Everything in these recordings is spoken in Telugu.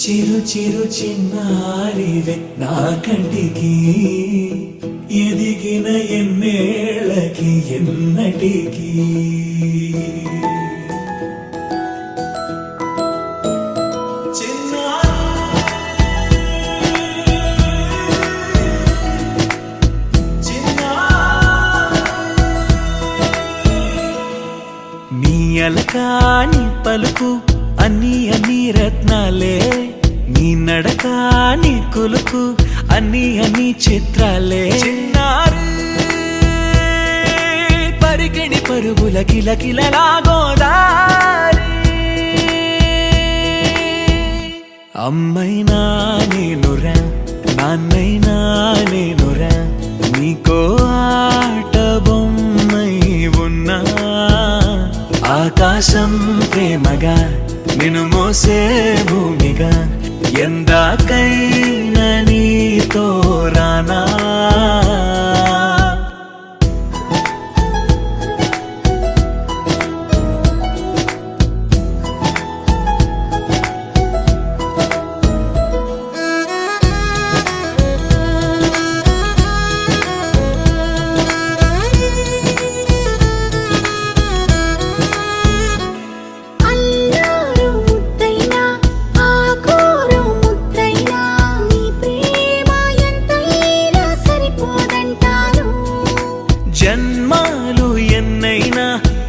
చిరు చిరు చిన్నారివే నా కంటికి ఎదిగిన ఎన్నేళ్ళకి ఎన్నటికి నీ అలకాని పలుకు అన్ని అన్ని రత్నాలే నీ నడకాని కులుకు అన్ని అన్ని చిత్రాలే చిన్నారు పరికిణి పరుగుల కిలకిలలాగోదారి అమ్మైనా నేనురా నాన్నైనా నేనురా నీకో ఆట బొమ్మై ఉన్నా ఆకాశం ప్రేమగా నిన్ను మోసే భూమిగా ఎందాకైనా నీతో రానా జన్మాలు ఎన్నైనా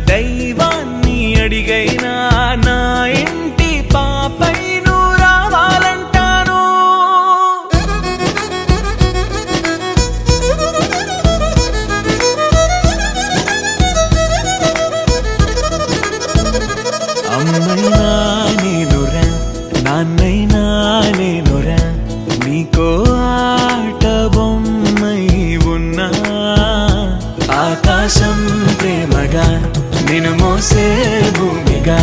దైవాన్ని అడిగైనా నా ఇంటి పాపై నువ్వు రావాలంటాను అమ్మైనా నేనురా నాన్నైనా నేనురా నీకో ఆట బొమ్మై ఉన్నా ఆకాశం ప్రేమగా నిన్ను మోసే భూమిగా